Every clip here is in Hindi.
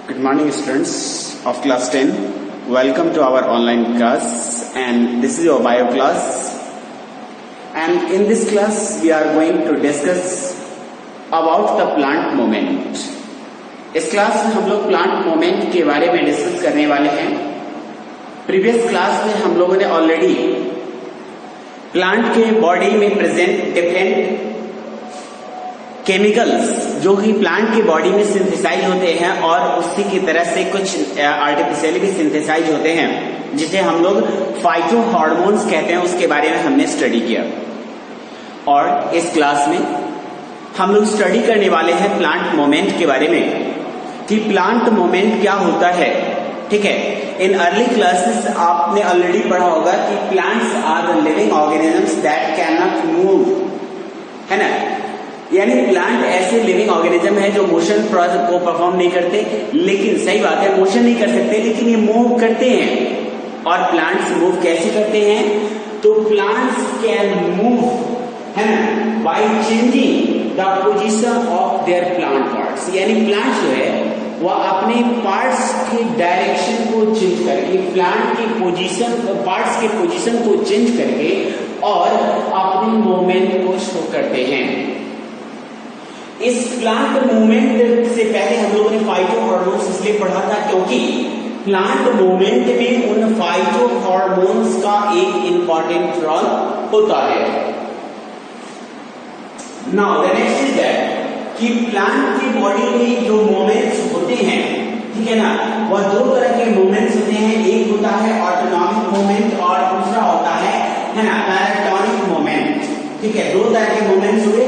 Good morning, students of class 10. Welcome to our online class, and this is your bio class. And in this class, we are going to discuss about the plant movement. इस क्लास में हम लोग प्लांट मूवमेंट के बारे में डिस्कस करने वाले हैं. प्रीवियस क्लास में हम लोगों ने ऑलरेडी प्लांट के बॉडी में प्रेजेंट डिफरेंट केमिकल्स जो कि प्लांट की बॉडी में सिंथेसाइज होते हैं और उसी की तरह से कुछ आर्टिफिशियली भी सिंथेसाइज होते हैं जिसे हम लोग फाइटो हार्मोन्स कहते हैं, उसके बारे में हमने स्टडी किया. और इस क्लास में हम लोग स्टडी करने वाले हैं प्लांट मूवमेंट के बारे में कि प्लांट मूवमेंट क्या होता है. ठीक है, इन अर्ली क्लासेस आपने ऑलरेडी पढ़ा होगा कि plants are the living organisms that can not move, है ना. यानी प्लांट ऐसे लिविंग ऑर्गेनिज्म है जो मोशन को परफॉर्म नहीं करते, लेकिन सही बात है मोशन नहीं कर सकते लेकिन ये मूव करते हैं. और प्लांट्स मूव कैसे करते हैं? तो प्लांट्स कैन मूव, है ना, by changing the position of their plant parts. यानी प्लांट जो है वह अपने पार्ट्स के डायरेक्शन को चेंज करके, प्लांट की पोजीशन, पार्ट्स के पोजीशन को चेंज करके और अपनी मूवमेंट को शो करते हैं. इस प्लांट मूवमेंट से पहले हम लोगों ने फाइटो हार्मोन्स इसलिए पढ़ा था क्योंकि प्लांट मूवमेंट में उन फाइटो हार्मोन्स का एक इंपॉर्टेंट रोल होता है. Now the next is that कि प्लांट की बॉडी में जो मूवमेंट्स होते हैं, ठीक है ना, वह दो तरह के मूवमेंट्स होते हैं. एक होता है ऑटोनॉमिक मूवमेंट और दूसरा होता है ना, पैराटॉनिक मूवमेंट. ठीक है, दो तरह के मूवमेंट्स हुए,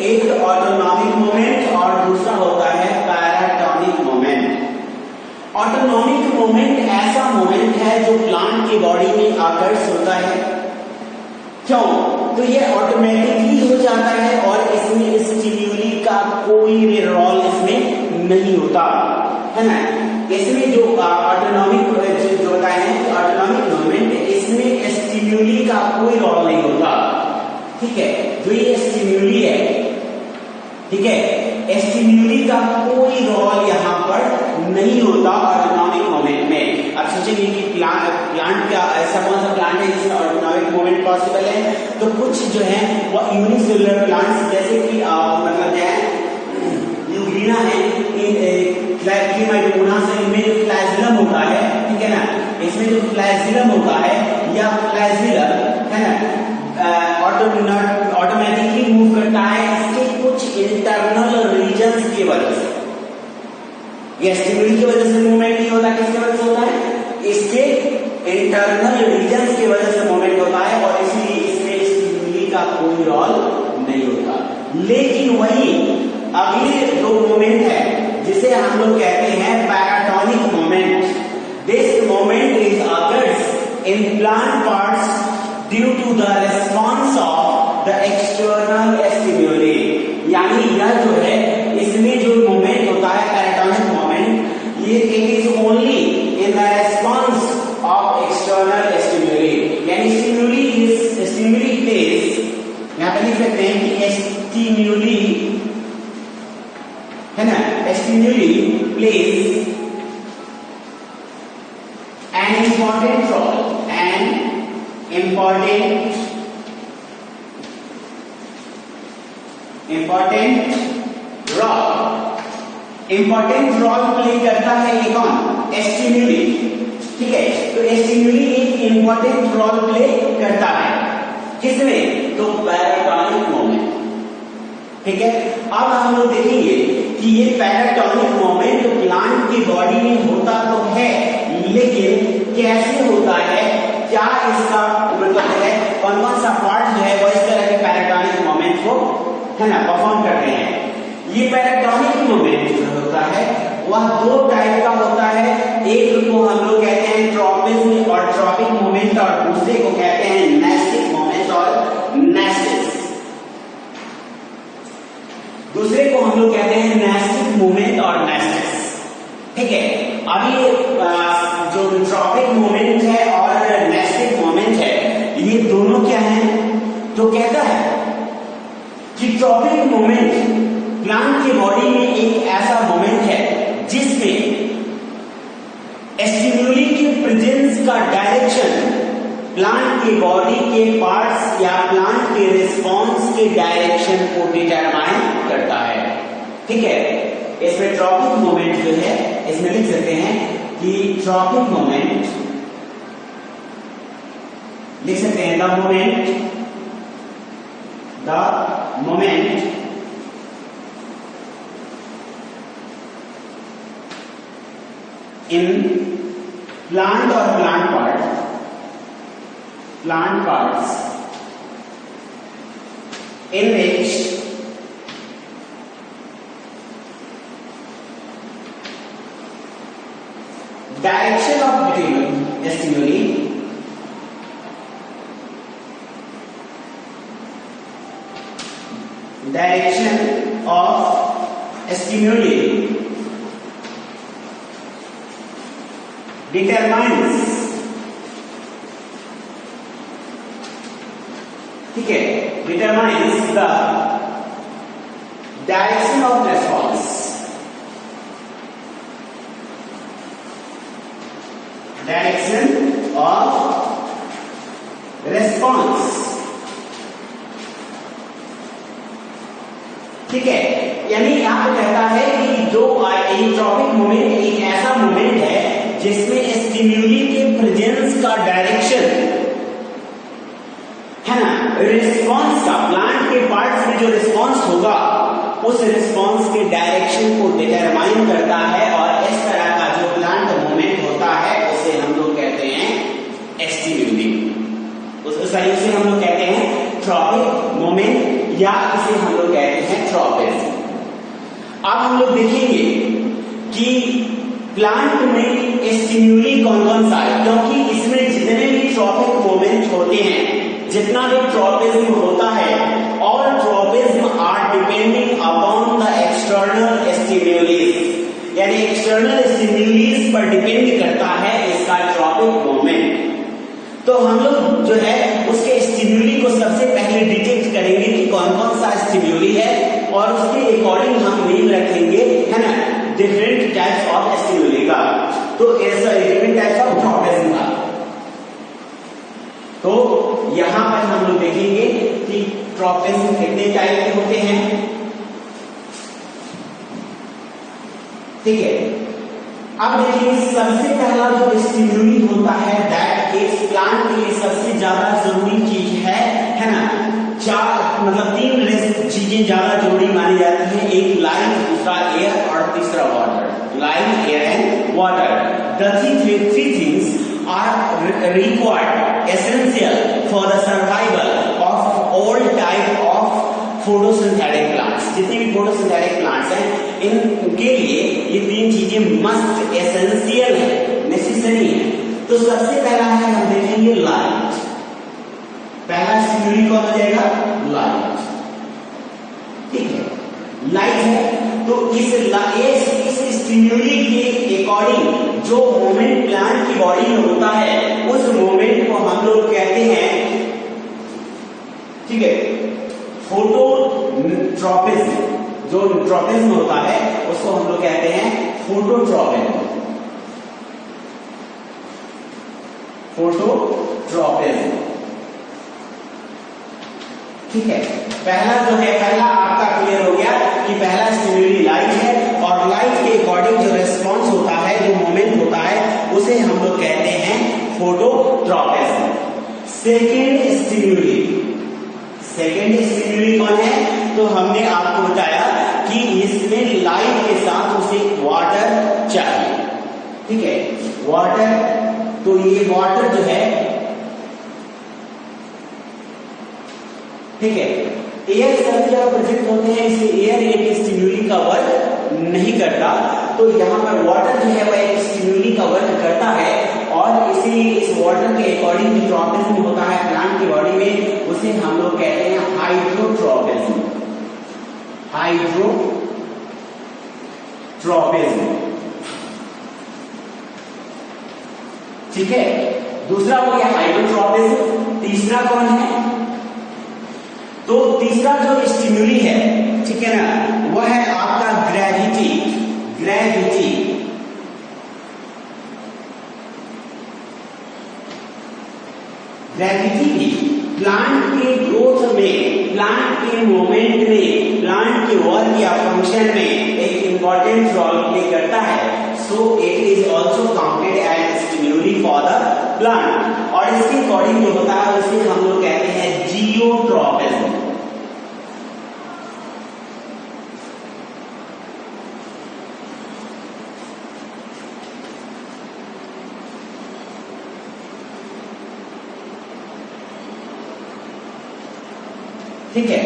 एक ऑटोनॉमिक मूवमेंट और दूसरा होता है पैराटॉनिक मूवमेंट. ऑटोनॉमिक मूवमेंट ऐसा मूवमेंट है जो प्लांट की बॉडी में आकर्ष होता है. क्यों? तो ये ऑटोमेटिकली हो जाता है और इसमें स्टिम्यूली का कोई रोल इसमें नहीं होता, है ना. इसमें जो ऑटोनॉमिक जो होता है ऑटोनॉमिक मूवमेंट, इसमें स्टिम्यूली का कोई रोल नहीं होता. ठीक है, जो ये स्टिम्यूली है, ठीक है, स्टिम्यूली का कोई रोल यहाँ पर नहीं होता ऑटोनॉमिक मूवमेंट में. अब सोचेंगे कि प्लांट का ऐसा कौन सा प्लांट है जिसमें ऑटोनॉमिक मूवमेंट पॉसिबल है? तो कुछ जो है वो यूनिसेलुलर प्लांट्स जैसे कि मतलब जो है यूग्रीना है, इनमें जो फ्लैजिलम होता है, ठीक है ना, इसमें जो फ्लैजिलम होता है या फ्लैजिलम, है ना, ऑटोमेटिकली मूव करता है इसके कुछ इंटरनल रीजन्स की वजह से. ये स्टिम्युली की वजह से मूवमेंट नहीं होता. किसकी वजह से होता है? इसके इंटरनल रीजन्स की वजह से मूवमेंट होता है और इसलिए इसमें स्टिम्युली का कोई रोल नहीं होता. लेकिन वही अगले जो मूवमेंट है जिसे हम लोग कहते हैं paratonic movement, this movement is occurs in plant parts due to the response of the external stimuli. यानी यह जो है इसमें जो मूवमेंट होता है पैराटॉनिक मूवमेंट, ये it is only in the response of external stimuli. यानी स्टिम्युली प्लेस, यहां पर लिख सकते हैं कि स्टिम्युली, है ना, stimuli plays an important role, an important role play करता है ये कौन? स्टिम्युली. ठीक है, तो स्टिम्युली एक इंपॉर्टेंट रोल प्ले करता है. किसमें? तो पैराटॉनिक मूवमेंट. ठीक है, अब हम लोग देखेंगे कि ये पैराटॉनिक मूवमेंट प्लांट की बॉडी में होता तो है, लेकिन कैसे होता है, क्या इसका मतलब है, कौन कौन सा पार्ट जो है वो इस तरह के पैराटॉनिक मूवमेंट को, है ना, परफॉर्म करते हैं. ये पैराटॉनिक मूवमेंट जो होता है वह दो टाइप का होता है. एक को हम लोग कहते हैं ट्रॉपिज्म और ट्रॉपिक मूवमेंट और दूसरे को कहते हैं नेस्टिक मूवमेंट और नेस्टिस. दूसरे को हम लोग कहते हैं नेस्टिक मूवमेंट और नेस्टिस. ठीक है, अभी जो ट्रॉपिक मूवमेंट है और नेस्टिक मूवमेंट है, ये दोनों क्या हैं? तो कहता है कि ट्रॉपिक मूवमेंट प्लांट की बॉडी में एक ऐसा मूवमेंट है जिसमें का डायरेक्शन प्लांट की बॉडी के पार्ट्स या प्लांट के रिस्पॉन्स के डायरेक्शन को डिटरमाइन करता है। ठीक है, इसमें ट्रॉपिक मोमेंट जो है इसमें लिख सकते हैं कि ट्रॉपिक मोमेंट लिख सकते हैं द मोमेंट इन प्लांट और plant parts in which direction of stimuli determines, ठीक है, determines the direction of response, ठीक है। यानी यहां पे कहता है कि जो एंट्रोपिक मोमेंट एक ऐसा मोमेंट है जिसमें स्टिम्यूली के प्रेजेंस का डायरेक्शन है ना, रिस्पॉन्स का, प्लांट के पार्ट्स में जो रिस्पॉन्स होगा उस रिस्पॉन्स के डायरेक्शन को डिटरमाइन करता है, और इस तरह का जो प्लांट मोमेंट होता है उसे हम लोग कहते हैं स्टिम्यूली, उसे हम लोग कहते हैं ट्रॉपिक मोमेंट, या इसे हम लोग कहते हैं ट्रॉपिज्म। अब हम लोग देखेंगे कि प्लांट में स्टिम्यूली कौन कौन सा है, क्योंकि इसमें जितने भी ट्रॉपिक मोमेंट होते हैं, जितना भी ट्रॉपिज्म होता है, all tropism are depending upon the external stimulus, यानी एक्सटर्नल स्टिम्यूलीज पर डिपेंड करता है इसका ट्रॉपिक मोमेंट। तो हम लोग जो है उसके स्टिम्यूली को सबसे पहले डिटेक्ट करेंगे कि कौन कौन सा स्टिम्यूली है, और उसके अकॉर्डिंग हम नेम रखेंगे, है ना, डिफरेंट टाइप्स ऑफ स्टिम्यूली का, तो ऐसा डिफरेंट टाइप्स ऑफ ट्रॉपिज्म का। तो यहां पर हम लोग देखेंगे कि ट्रॉपिज्म कितने टाइप के होते हैं। ठीक है, अब देखिए सबसे पहला जो स्टिम्यूली होता है दैट इज प्लांट के लिए सबसे ज्यादा जरूरी चीज है ना, तीन चीजें ज्यादा जरूरी मानी जाती हैं, एक लाइट, दूसरा एयर और तीसरा water. Light, air and water, the three things are required essential for the survival of all type of photosynthetic plants. जितने भी फोटोसिंथेटिक प्लांट्स हैं इनके लिए ये तीन चीजें मस्ट एसेंशियल है, नेसेसरी है। तो सबसे पहला है, हम देखेंगे लाइट। पहला स्टिम्यूली कौन हो जाएगा? लाइट। ठीक है, लाइट है तो इस स्टिम्यूली के अकॉर्डिंग जो मोमेंट प्लांट की बॉडी में होता है उस मोमेंट को हम लोग कहते हैं, ठीक है, फोटोट्रॉपिज्म। जो ट्रॉपिज्म होता है उसको हम लोग कहते हैं फोटोट्रॉपिज्म। फोटोट्रॉपिज्म, ठीक है। पहला जो है, पहला आपका क्लियर हो गया कि पहला स्टिम्यूली लाइट है, और लाइट के अकॉर्डिंग जो रिस्पॉन्स होता है, जो मोमेंट होता है, उसे हम लोग कहते हैं फोटोट्रॉपिज्म। सेकेंड स्टिम्यूली कौन है? तो हमने आपको बताया कि इसमें लाइट के साथ उसे वाटर चाहिए, ठीक है, वाटर। तो ये वाटर जो है, ठीक है, एयर सबसे ज्यादा प्रेजेंट होते हैं, इसलिए एयर एक स्टिम्यूली का वर्क नहीं करता। तो यहाँ पर वाटर जो है वह एक स्टिम्यूली का वर्क करता है, और इसीलिए इस वाटर के अकॉर्डिंग जो ट्रॉपिज्म होता है प्लांट की बॉडी में, उसे हम लोग कहते हैं हाइड्रोट्रॉपिज्म। ठीक है, दूसरा हो गया हाइड्रोट्रॉपिज्म। तीसरा कौन है? तो तीसरा जो स्टिम्यूली है, ठीक है ना, वह है आपका ग्रेविटी। ग्रेविटी भी प्लांट के ग्रोथ में, प्लांट के मूवमेंट में, प्लांट के वर्क या फंक्शन में एक इंपॉर्टेंट रोल प्ले करता है। So it is also counted as stimuli for the plant. और इसके अकॉर्डिंग जो होता है उसे हम लोग कहते हैं जियोट्रॉपिज्म। ठीक है,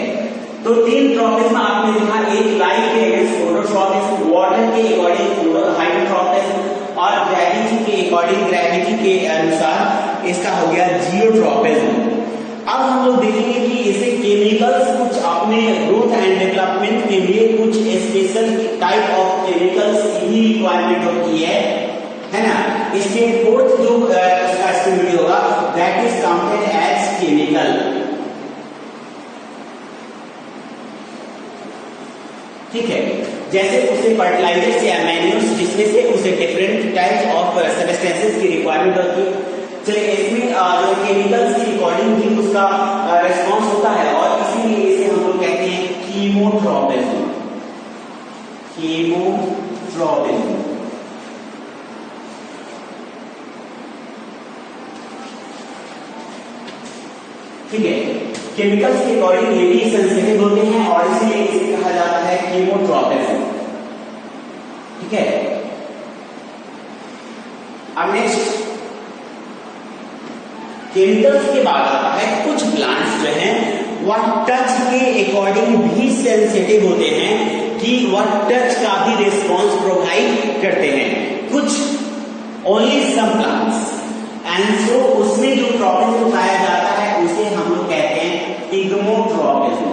तो तीन ट्रॉपिज्म आपने देखा, एक लाइट के अगेंस्ट फोटोट्रॉपिज्म, वाटर के अकॉर्डिंग हाइड्रोट्रॉपिज्म और ग्रेविटी के अकॉर्डिंग, ग्रेविटी के अनुसार इसका हो गया जियोट्रॉपिज्म। अब हम लोग देखेंगे कि इसे केमिकल्स कुछ अपने ग्रोथ एंड डेवलपमेंट के लिए कुछ स्पेशल टाइप ऑफ केमिकल्स की रिक्वायरमेंट होती है ना। इसके फोर्थ जो उसका स्टिम्युली होगा that is counted as chemical. ठीक है, जैसे उसे फर्टिलाइजर्स या मैन्यूर्स जिसमें से उसे डिफरेंट टाइप्स ऑफ सब्सटेंसेस की रिक्वायरमेंट होती है। चलिए, इसमें जो केमिकल्स की अकॉर्डिंग भी उसका रिस्पॉन्स होता है और इसीलिए इसे हम लोग कहते हैं कीमोट्रॉपिज्म। कीमोट्रॉपिज्म। ठीक है, केमिकल्स के अकॉर्डिंग ये भी सेंसिटिव होते हैं और इसीलिए इसे कहा जाता है कीमोट्रॉपिज्म। ठीक है, अब नेक्स्ट केमिकल्स के बाद आता है कुछ प्लांट्स जो हैं वह टच के अकॉर्डिंग भी सेंसिटिव होते हैं कि वह टच का भी रिस्पॉन्स प्रोवाइड करते हैं, कुछ only some plants. And so उसमें जो ट्रॉपिज्म पाया जाता है उसे हम लोग कहते हैं टिग्मोट्रॉपिज्म।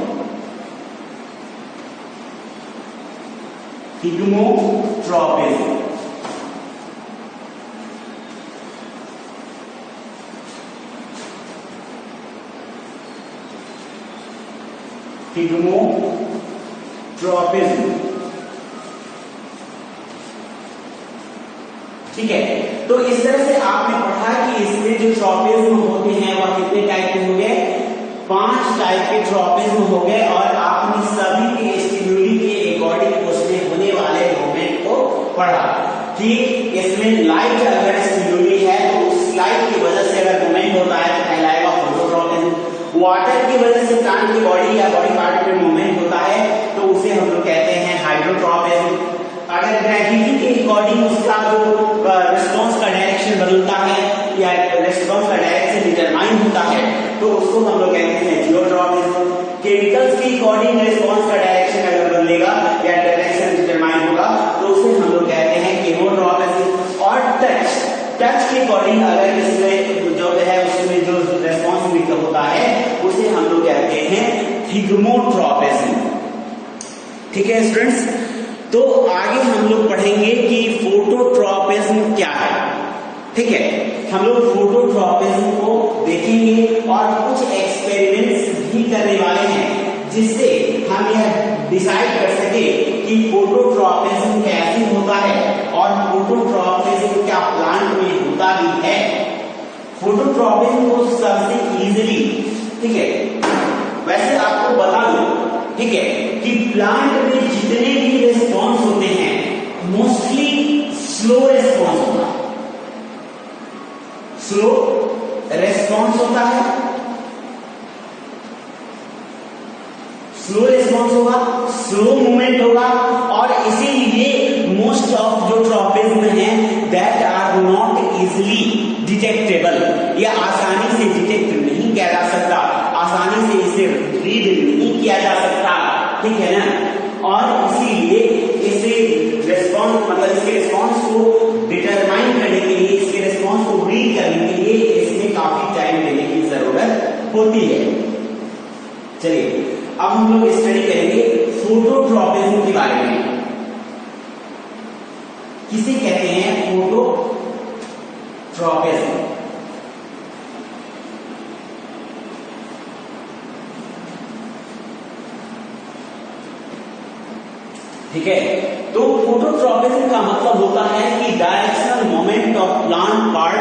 टिग्मोट्रॉपिज्म। टिग्मोट्रॉपिज्म। ठीक है, तो इस तरह से आपने पढ़ा कि इसमें जो ट्रॉपिज्म होते हैं वह कितने टाइप के हो गए, 5 टाइप के ट्रॉपिज्म हो गए और आपने सभी के स्टिम्युली के अकॉर्डिंग उसमें होने वाले मूवमेंट को पढ़ा। ठीक, इसमें लाइट अगर स्टिम्युली है तो उस लाइट की वजह से अगर मूवमेंट होता है तो कहलाएगा फोटोट्रॉपिज्म। वाटर की वजह से प्लांट की बॉडी या बॉडी पार्ट में मूवमेंट होता है तो उसे हम लोग कहते हैं हाइड्रोट्रॉपिज्म। अगर ग्रेविटी के अकॉर्डिंग उसका जो रिस्पॉन्स का डायरेक्शन बदलता है या रिस्पॉन्स का डायरेक्शन डिटरमाइन होता है तो उसको हम लोग कहते हैं जियोट्रॉपिज्म। केमिकल्स के अकॉर्डिंग रिस्पॉन्स का डायरेक्शन अगर बदलेगा या डायरेक्शन डिटरमाइन होगा तो उसे हम लोग कहते हैं कीमोट्रॉपिज्म। और टच के अकॉर्डिंग अगर इसमें जो है उसमें जो रेस्पॉन्स होता है उसे हम लोग कहते हैं थिग्मोट्रॉपिज्म। ठीक है स्टूडेंट्स, तो आगे हम लोग पढ़ेंगे कि फोटोट्रॉपिज्म क्या है। ठीक है, हम लोग फोटोट्रॉपिज्म को देखेंगे और कुछ एक्सपेरिमेंट्स भी करने वाले हैं जिससे हम यह डिसाइड कर सके कि फोटोट्रॉपिज्म कैसे होता है और फोटोट्रॉपिज्म क्या प्लांट में होता भी है। फोटोट्रॉपिज्म को सबसे इजीली, ठीक है, वैसे आपको बता दूं, ठीक है, कि प्लांट में जितने भी रिस्पॉन्स होते हैं मोस्टली स्लो रिस्पॉन्स होता है। स्लो रिस्पॉन्स होता है, स्लो रिस्पॉन्स होगा, स्लो मूवमेंट होगा और इसीलिए मोस्ट ऑफ जो ट्रॉपिज्म हैं that are not easily detectable, या आसानी से डिटेक्ट नहीं किया जा सकता, आसानी से इसे रीड नहीं किया जा सकता। ठीक है ना, और इसीलिए इसे रिस्पॉन्स मतलब इसके रिस्पॉन्स को डिटरमाइन करने के लिए, इसके रिस्पॉन्स को रीड करने के लिए इसमें काफी टाइम देने की जरूरत होती है। चलिए अब हम लोग स्टडी करेंगे फोटोट्रॉपिज्म के बारे में। किसे कहते हैं फोटोट्रॉपिज्म? ठीक है, तो फोटोट्रॉपिज्म का मतलब होता है कि डायरेक्शनल मोमेंट ऑफ प्लांट और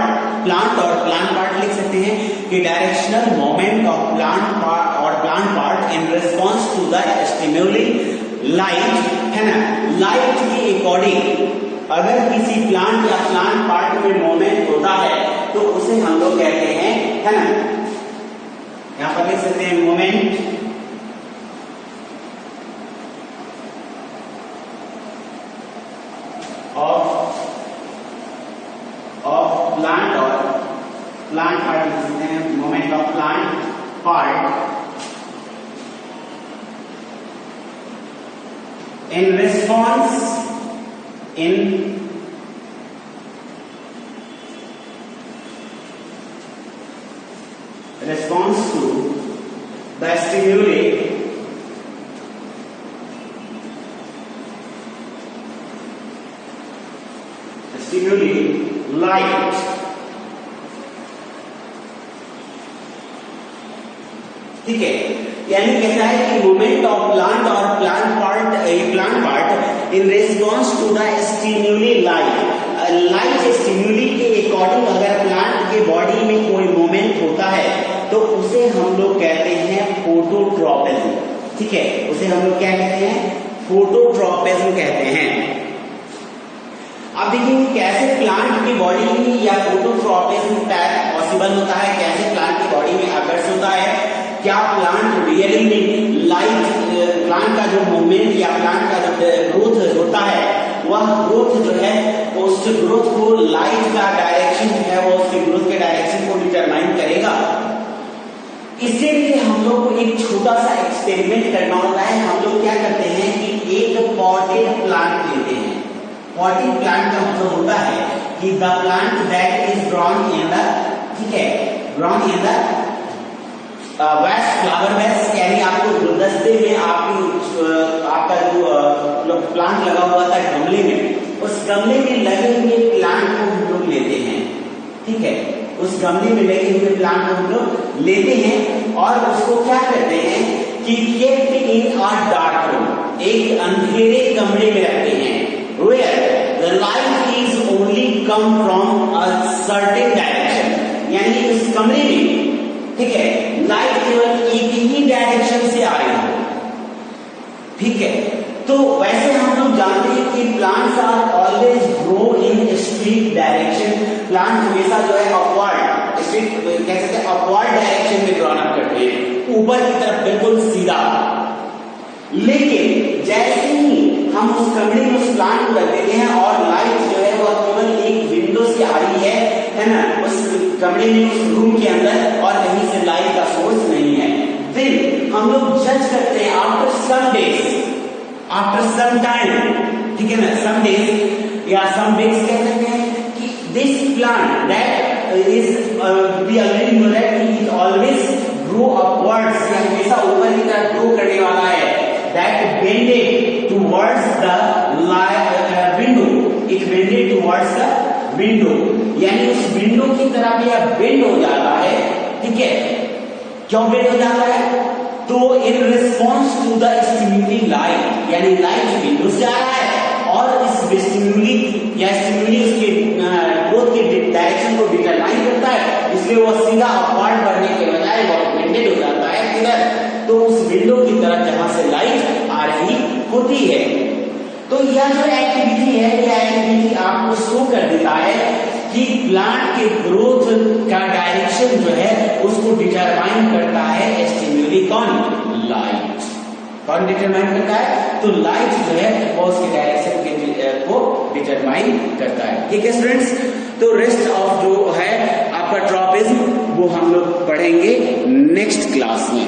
प्लांट पार्ट लिख सकते हैं कि directional moment of plant part in response to the stimuli light, है ना, लाइट के अकॉर्डिंग अगर किसी प्लांट या प्लांट पार्ट में मोमेंट होता है तो उसे हम लोग कहते हैं, है ना, यहां पर लिख सकते हैं मोमेंट ऑफ प्लांट और प्लांट पार्ट लिख सकते हैं moment of plant part in response to the stimuli light, ठीक है, यानी कहता है कि मोमेंट ऑफ प्लांट और plant part in response to the stimuli light stimuli के अकॉर्डिंग अगर प्लांट के बॉडी में कोई मोमेंट होता है तो उसे हम लोग कहते हैं फोटोट्रॉपिज्म, ठीक है, उसे हम लोग क्या कहते हैं, फोटोट्रॉपिज्म कहते हैं। अब देखिए कैसे प्लांट की बॉडी में या फोटोट्रॉपिज्म पॉसिबल होता है, कैसे प्लांट की बॉडी में आकर्ष होता है, क्या प्लांट रियली में लाइट, प्लांट का जो मूवमेंट या प्लांट का जो ग्रोथ होता है वह ग्रोथ जो है उस ग्रोथ को लाइट का डायरेक्शन जो है वो उसके ग्रोथ के डायरेक्शन को डिटरमाइन करेगा। इसके लिए हम लोग को एक छोटा सा एक्सपेरिमेंट करना होता है। हम लोग क्या करते हैं कि एक पॉटेड प्लांट लेते हैं। पॉटेड प्लांट का मतलब होता है कि the plant that is grown in the, ठीक है, ग्रोन इन द वैस, फ्लावर वैस, यानी आपको गुलदस्ते में आपका जो प्लांट लगा हुआ था गमले में, उस गमले में लगे हुए प्लांट को हम लोग लेते हैं, ठीक है, उस गमले में लगे हुए प्लांट को हम लोग लेते हैं और उसको क्या करते हैं कि kept in a dark room, एक अंधेरे कमरे में रखते हैं, where the light is only come from a certain direction, यानी उस कमरे में, ठीक है, लाइट केवल एक ही डायरेक्शन से आ रही है, ठीक है। तो वैसे हम लोग जानते हैं कि plants are always grow in straight direction, plant हमेशा जो है अपवर्ड, स्ट्रीट कह सकते हैं अपवर्ड डायरेक्शन में ग्रोन अप करते हैं, ऊपर की तरफ बिल्कुल सीधा। लेकिन जैसे ही हम उस कमरे में उस प्लांट को रख देते हैं और लाइट जो है वो केवल एक विंडो से आ रही है ना, उस कमरे में, उस रूम के अंदर, और कहीं से लाइट का सोर्स नहीं है, फिर हम लोग जज करते हैं after some days, after some time, ठीक है ना, सम डेज या सम वीक्स कह सकते हैं कि this plant that is we already know that it always grow upwards, या हमेशा ऊपर की तरफ ग्रो करने वाला है, that bended towards the window, it bended towards the window, यानी उस विंडो की तरफ यह बेंड हो जाता है, ठीक है। क्यों बेंड हो जाता है? तो in response to the stimuli light, यानी लाइट विंडो से आ रहा है और इस स्टिम्युली या स्टिम्युली उसके ग्रोथ के डायरेक्शन को डिटरमाइन करता है, इसलिए वो सीधा अपवर्ड बढ़ने के बजाय वो बेंडेड हो जाता है किधर, तो उस विंडो की तरफ जहां से लाइट आ रही होती है। तो यह जो एक्टिविटी है, यह एक्टिविटी आपको शो कर देता है कि प्लांट के ग्रोथ का डायरेक्शन जो है उसको डिटरमाइन करता है स्टिम्युली, कौन, लाइट, कौन डिटरमाइन करता है, तो लाइट जो है वो उसके डायरेक्शन को डिटरमाइन करता है, ठीक है स्टूडेंट्स। तो रेस्ट ऑफ जो है आपका ट्रॉपिज्म वो हम लोग पढ़ेंगे नेक्स्ट क्लास में।